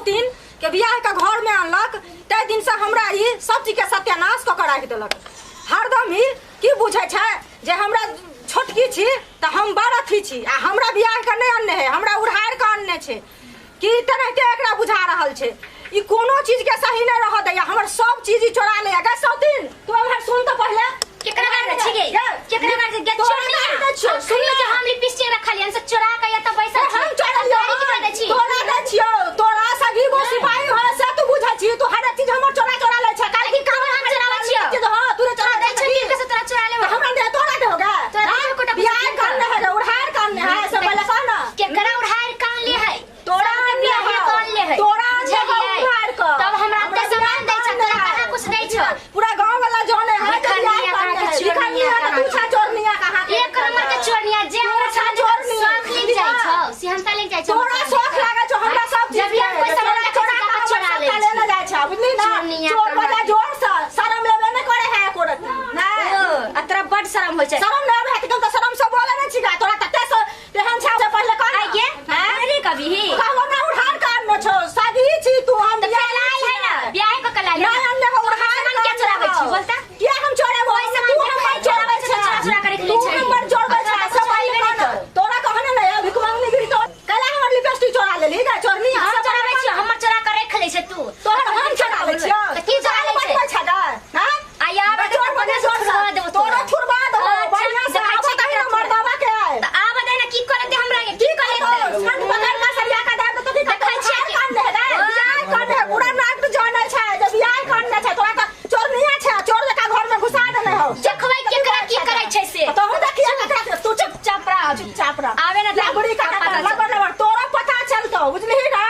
सौतीन के बियाह के घर में अनलक तै दिन से हमरा ई सब चीज के सत्यानाश क के राख देलक। हरदम ही की बुझे छै जे हमरा छोटकी छी त हम बड़ अथी छी आ हमरा बियाह के नहीं अनने है, हमरा उड़ार के अनने छै कि तरहते एकरा बुझा रहल छै। ई कोनो चीज के सही नहीं रह दैया, हमर सब चीज ई चोरा ले गे सौतीन। तू हमर सुन त पहले केकरा बात छी गे केकरा बात गे छोड़ सुन ले जे हम लिपस्टिक रखली हम से चोरा के या त पैसा हम चोरा ले छी तोरा दे छियो तोरा सगी गो सिपाही हो से तू बुझा छी तू हर चीज हमर चोरा ले छै काहे कि काम हम चोरावे छियो। हां तू चोरा दे छी कैसे तोरा चोरा ले हमरा दे तोरा दे होगा तोरा बियाह करने है उड़ार करने है सब पहले कह ना केकरा उड़ार कान ले है तोरा बियाह कान ले है तोरा उड़ार क तब हमरा ते सामान दै छ तोरा कहां कुछ दै छ पूरा गांव वाला जाने है चोरनिया कहां एक नंबर के चोरनिया जे हमरा छा चोरनिया ले जाय छ सिहंता ले जाय छ तोरा शौक लागे छ हमरा सब चीज जब कोई सामान चोरा ले ले जाय छ बुझली ना चोर वाला जोर से शर्म लेबे नहीं करे है कोरत नहीं अतरा बड शर्म होय छै शर्म ना है त शर्म से बोले नहीं छिका तोरा तते से तेहन छा से पहले कह आई गे अरे कभी ही कहलो ना उधार कर न छ शादी छी तू हम कलाई है ना ब्याह को कलाई ना हम देखो उधार क्या चोरावे छी बोलता क्या हम चोरे बोल से तू हम चोरावे छ चोरा करे के ले छै तू नंबर जोड़बे छ सब आइबे नहीं तोरा कहने नहीं भिख मांगनी गिरी तो कला हमर लिपस्टिक चोरा लेली गा चोरनी हम चोरावे छी हमर चोरा करे खले छै तू तोहर हम चोरावे छ की चोरा ले छै छदा हां आया जोड़ बने जोड़ देबो तोरा छुड़वा देबो बढ़िया से आबो तही न मर्दावा के त आब दे ना की करे दे हमरा के की करे छत पकड़ का सरिया का दे तो देखै छै कान दे बियाह करने पूरा नाक जाने छै जब बियाह करने छै तोरा त चोरनिया छै चोर लेका घर में घुसा देने हो देखबै केकरा की करे छै से तो हम देखिए केकरा तू चुपचाप रह आवे ना लागड़ी का लगन तोरा पता चलतो बुझली ना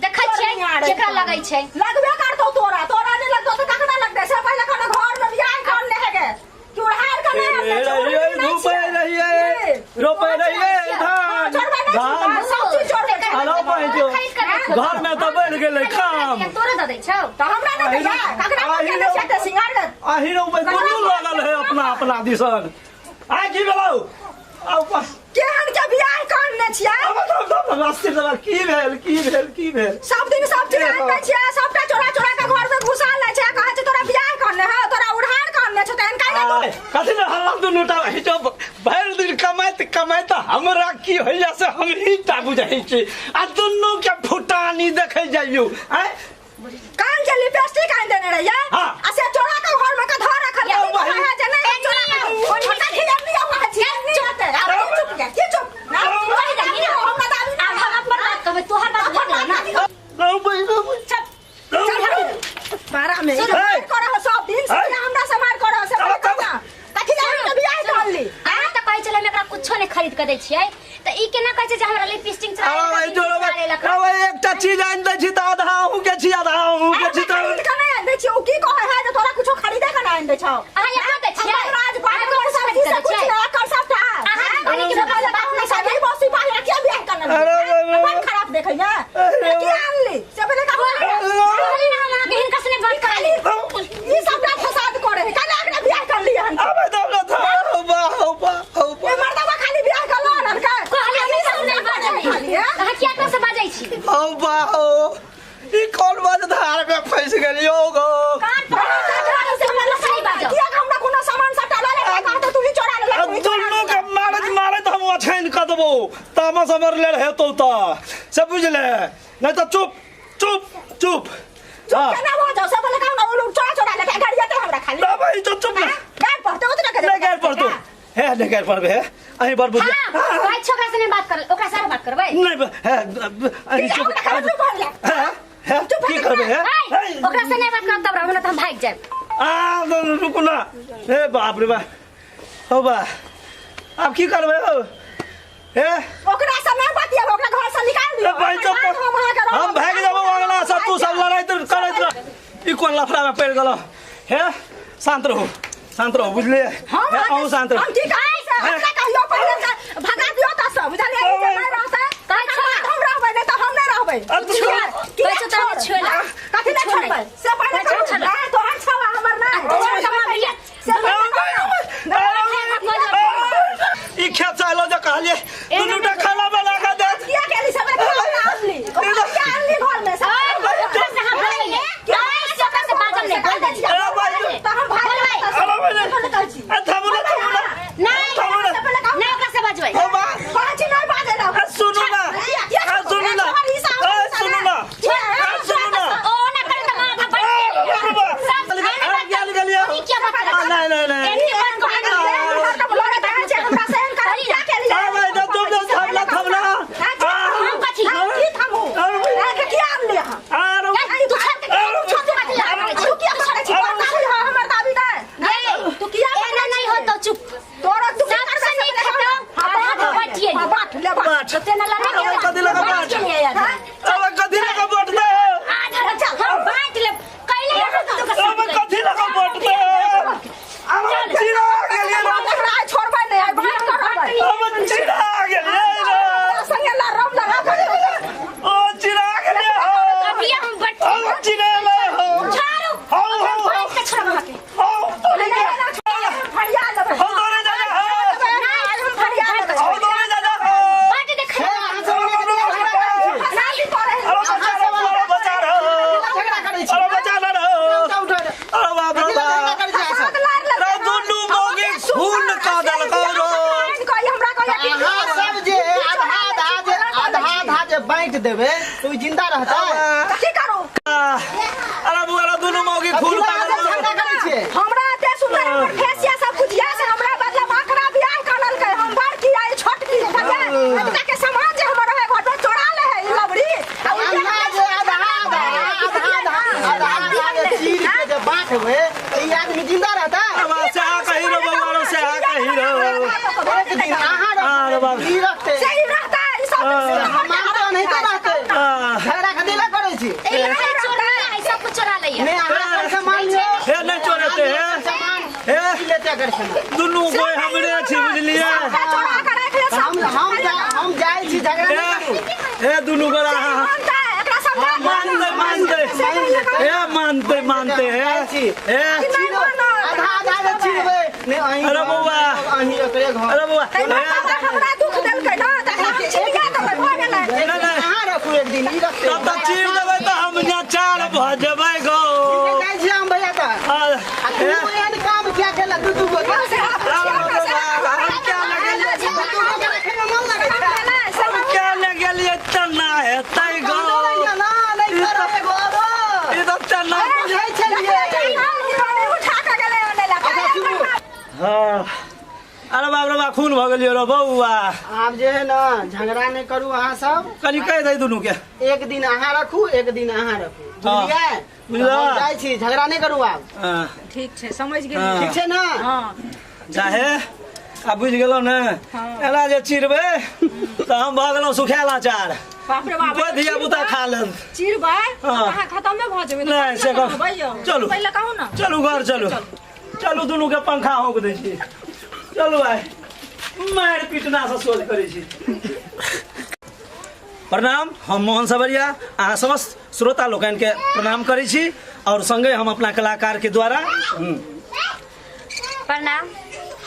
देखै छै केकरा लगै छै लगबे करतो तोरा नहीं लगतो त कखना लगतै से पहले खना घर में बियाह करने है गे तू हार का नहीं रोपे रहिए धान सब चीज छोड़ दे हेलो पहुंचो घर में तो बढ़ गेलै काम तोरा द दै छौ त हमरा नहीं दैया कखना के छटे सिंगार के आही रोपे दुनू लागल है अपना दिसन आ की भेलौ आ केहन के बियाह करने छियै अब रास्ते दवा की भेल सब दिन सब चीज आनै छियै सबटा चोरा के घर में घुसा ले छै कहै छै तोरा बियाह करने है तोरा उधार करने छै त एनका नहीं कथि न हल्ला दुनूटा हिजो भरि दिन कमाइत हमरा की होइया से हम ही ता बुझै छी आ दुनू के फुटानी देखै जाइयो आय कान के लिपस्टिक आन देने रहिया आ से चोरा के घर में का धर रखल है जे नहीं चोरा छोटा खिलम नहीं होगा चुप चुप ना वही नहीं हम बता भी ना हम पर बात कबे तोहर बात ना नो भाई चल मारा में करे हो सब दिन से हमरा से मार करे हो से कथि ले बियाह कर ली आ त कहै छले हम एकरा कुछो नहीं खरीद के दै छियै त ई केना कहै छै जे हमरा लिपस्टिक चढ़ावे एकटा चीज आइन दै छी त आधा हूं के छी आधा हूं के छी त कने आइन दै छी ओ की कहै है जे तोरा कुछो खरीदे के आइन दै छौ अहाँ यहाँ दै छियै राज बाहर को सब चीज से कुछ ना कर सकता अहाँ बनी के पहले बात नहीं सही बसी पाले क्या बियाह करना अपन खराब देखैया की आनली से पहले का बोली ना हम के हिनका से बात कर ली ई सब ना फसाद करे है काहे एकरा बियाह कर ली हम अब दौला था ए मर्दवा खाली बियाह कर लो ना का कहली हम सब नहीं बाजै अहाँ किया तो से बाजै छी ई कौन बात धार में फंस गेलियो गो कान पर से हमरा सही बाजो किया हमरा कोनो सामान सटा ले का तो तू ही चोरा ले दुनू के मारत हम अछैन क देबो तामस हमर लेल हेतौ त से बुझले नहीं तो चुप केना हो जाओ सब लगा ना वो चोरा लेके गाड़ी आते हमरा खाली ना भाई तो चुप गाड़ पड़ते उतना के ले गाड़ पड़तो है ले गाड़ पड़बे है अही बार बुझ हां भाई छोकरा से नहीं बात कर ओकरा से बात करबै नहीं है अही चुप है की करबे है ओकरा से नहीं बात कर तब रहना त हम भाग जाब रुको ना हे बाप रे बा हो बा अब की करबे हो हे ओकरा समय बतिया ओकरा घर से निकाल दियो भाई तो हम भाग जाबो अगला सब तू सब लड़ाई करैत रह ई कोन लफड़ा में पड़ गेलो हे शांत रहो बुझले हम शांत रहो हम ठीक है हमरा कहियो पहले भगा दियो त सब बुझलिए जे मैं रहता हम रहबै नहीं त हम नहीं रहबै छोड़ तो छोड़ कथि ले छोड़बै से पहले छोड़ तो हम छवा हमर ना ई खेचालो जे कहलिए दुनुटा खाना बना के दे किया केली सब आनली घर में सब देवे तो जिंदा रहता तो की करू अरे बुआ दोनों मौगी खून झगड़ा करे छे हमरा ते सुंदर हमर फेसिया सब कुछ या से हमरा बदला आखरा बियाह करल के हम बड़ की आई छोटकी भैया के समाज हमर है घर में चोरा ले है ई लबड़ी चीर के जब बात हुए ई आदमी जिंदा रहता से आ कही रो बउआ से आ कही रो एक दिन आहार ई रखते सही रहता है ई सब हम तो नहीं तो रहते झगड़ा खदेला करे छी चोरा है सब कुछ चोरा लिया मैं आहार सामान लियो हे नहीं चोरते हैं सामान हे लेते कर सामान दुनू कोई हमरे छी बुझलिए चोरा के रख ले सब हम जाए छी झगड़ा नहीं करू हे दुनू गोरा मानता है एकरा सब मानते हैं हे आधा आधा छिड़बे ने अहीं अरे बउआ अहीं एकरे घर अरे बउआ हमरा दुख देल के ना त हम छिड़िया त हो गेलै कहाँ रखू एक दिन ई रखते तब तक चीर देबै तऽ हम चार भ जेबै गो नहीं छी हम भैया का तू एहन काम क्या केला दू गो क्या लगलिए तना हेतै गो नहीं करे गो ई तऽ तना बुझै छलिए उठा के गेलै ओने ला हाँ अरे बाप रे बा खून भऽ गेलियो रो बउआ आप जे है ना झगड़ा नहीं करू अहाँ सब कनी कहि दे दुनू के एक दिन अहाँ रखू एक दिन अहाँ रखू हाँ। बुझलिए बुझलौ? हम जाइ छी झगड़ा नहीं करू आप हाँ, ठीक छै समझ हाँ। गेली ठीक छै ना हां जाहे आ बुझ गेलौ ने एना जे चिरबै तऽ हम भऽ गेलौ सुखायल अचार बाप रे बाप कोई धिया पुता खा लेब चिरबै हाँ। कहाँ खत्मे भ जेबै नहीं से चलू पहिले कहू ना चलू घर चलू चलू दुनू के पंखा होक दै छी चलू आइ मारि पीटना से सोच करै छी प्रणाम हम मोहन सवरिया अहाँ समस्त श्रोता लोकन के प्रणाम करै छी और संगे हम अपना कलाकार के द्वारा प्रणाम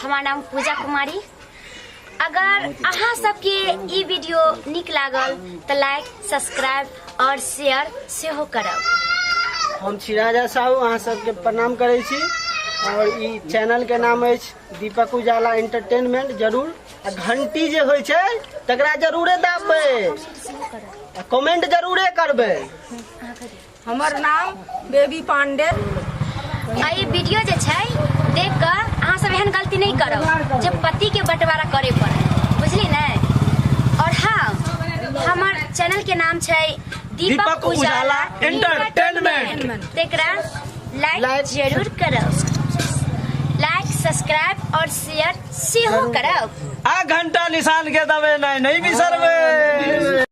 हमार नाम पूजा कुमारी अगर अहाँ सबके ई वीडियो निक लागल तो लाइक सब्सक्राइब और शेयर सेहो करब हम छी राजा साहू अहाँ सबके प्रणाम करै छी और ई चैनल के नाम अछि दीपक उजाला एंटरटेनमेंट जरूर आ घंटी जे होइ छै तकरा जरूरे दाबबै आ कमेंट जरूरे करबै हमर नाम बेबी पांडे आ ई वीडियो जे छै देख कर अहाँ सब एहन गलती नहीं करब जे पति के बंटवारा करे पड़े बुझली ने और हाँ हमार चैनल के नाम छै दीपक उजाला एंटरटेनमेंट तेकरा लाइक जरूर करब लाइक सब्सक्राइब और शेयर सेहो करब आ घंटा निशान के दबे नहीं बिसरबै